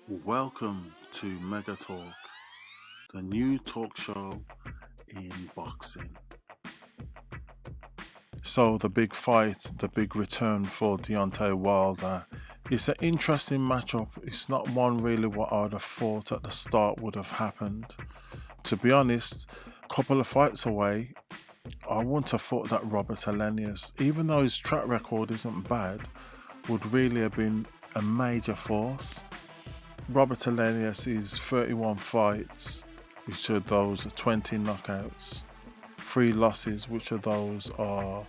Welcome to Mega Talk, the new talk show in boxing. So the big fight, the big return for Deontay Wilder. It's an interesting matchup. It's not one really what I would have thought at the start would have happened. To be honest, a couple of fights away, I wouldn't have thought that Robert Helenius, even though his track record isn't bad, would really have been a major force. Robert Helenius is 31 fights, which are those 20 knockouts. 3 losses, which are those are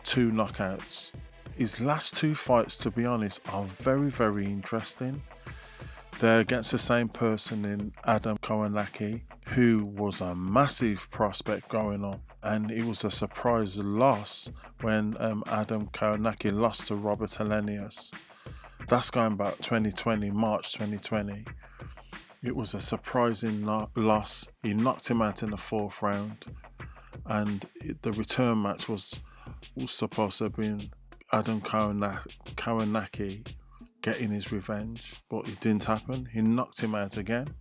2 knockouts. His last 2 fights, to be honest, are very, very interesting. They're against the same person in Adam Kownacki, who was a massive prospect going up. And it was a surprise loss when Adam Kownacki lost to Robert Helenius. That's going back March 2020. It was a surprising loss. He knocked him out in the 4th round. And the return match was supposed to have been Adam Kownacki getting his revenge. But it didn't happen. He knocked him out again.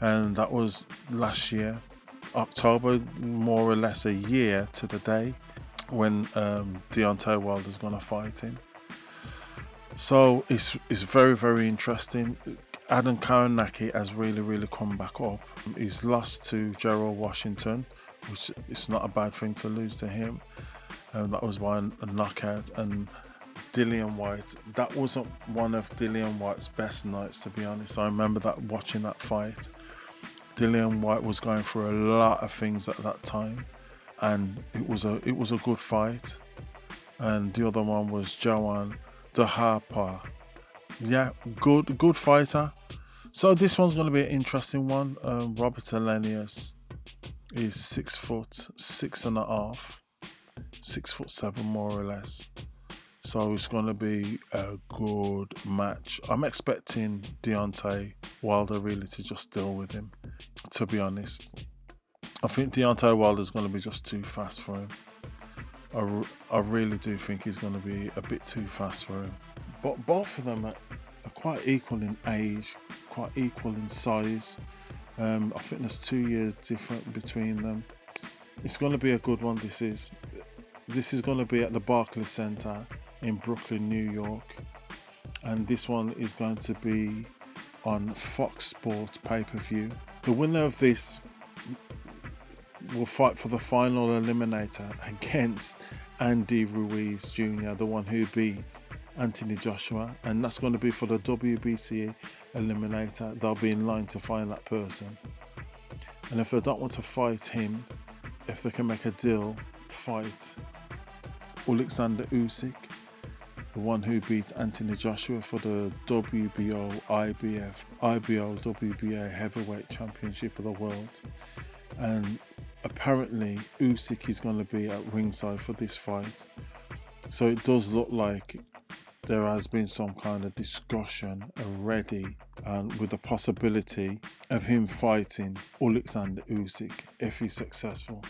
And that was last year, October, more or less a year to the day, when Deontay Wilder's going to fight him. So it's very, very interesting. Adam Kownacki has really come back up. He's lost to Gerald Washington, which is not a bad thing to lose to him. That was by a knockout. And Dillian Whyte, that wasn't one of Dillian Whyte's best nights, to be honest. I remember watching that fight. Dillian Whyte was going through a lot of things at that time, and it was a good fight. And the other one was Joanne Dahapa. Yeah, good fighter. So this one's going to be an interesting one. Robert Helenius is 6'6.5", 6'7" more or less. So it's going to be a good match. I'm expecting Deontay Wilder really to just deal with him, to be honest. I think Deontay Wilder's going to be just too fast for him. I really do think he's going to be a bit too fast for him. But both of them are quite equal in age, quite equal in size. I think there's 2 years different between them. It's going to be a good one. This is going to be at the Barclays Center in Brooklyn, New York. And this one is going to be on Fox Sports pay-per-view. The winner of this will fight for the final eliminator against Andy Ruiz Jr., the one who beat Anthony Joshua, and that's going to be for the WBC eliminator. They'll be in line to find that person, and if they don't want to fight him, if they can make a deal, fight Oleksandr Usyk, the one who beat Anthony Joshua for the WBO WBA Heavyweight Championship of the World. And apparently Usyk is going to be at ringside for this fight. So it does look like there has been some kind of discussion already, with the possibility of him fighting Oleksandr Usyk if he's successful.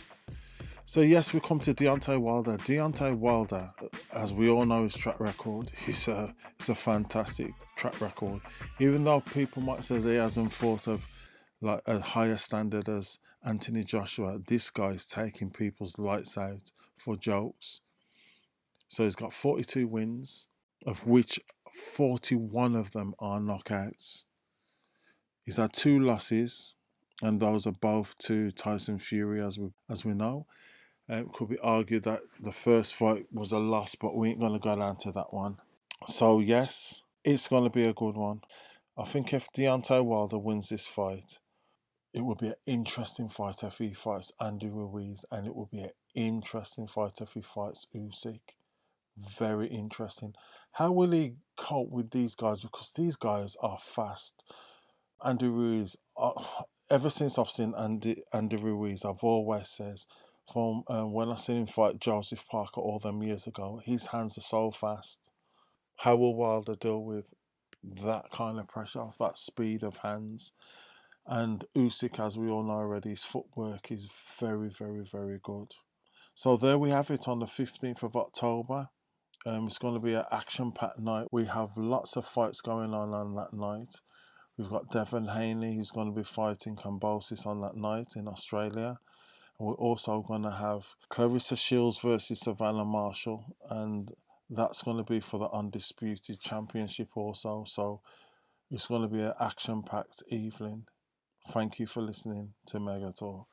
So yes, we come to Deontay Wilder. Deontay Wilder, as we all know his track record, it's a fantastic track record. Even though people might say that he hasn't fought of like a higher standard as Anthony Joshua, this guy's taking people's lights out for jokes. So he's got 42 wins, of which 41 of them are knockouts. He's had 2 losses, and those are both to Tyson Fury, as we know. It could be argued that the first fight was a loss, but we ain't going to go down to that one. So yes, it's going to be a good one. I think if Deontay Wilder wins this fight, it will be an interesting fight if he fights Andy Ruiz, and it will be an interesting fight if he fights Usyk. Very interesting. How will he cope with these guys? Because these guys are fast. Andy Ruiz, ever since I've seen Andy Ruiz, I've always said, from when I seen him fight Joseph Parker all them years ago, his hands are so fast. How will Wilder deal with that kind of pressure, that speed of hands? And Usyk, as we all know already, his footwork is very, very, very good. So there we have it on the 15th of October. It's going to be an action-packed night. We have lots of fights going on that night. We've got Devin Haney, who's going to be fighting Kambosis on that night in Australia. And we're also going to have Clarissa Shields versus Savannah Marshall, and that's going to be for the Undisputed Championship also. So it's going to be an action-packed evening. Thank you for listening to Mega Talk.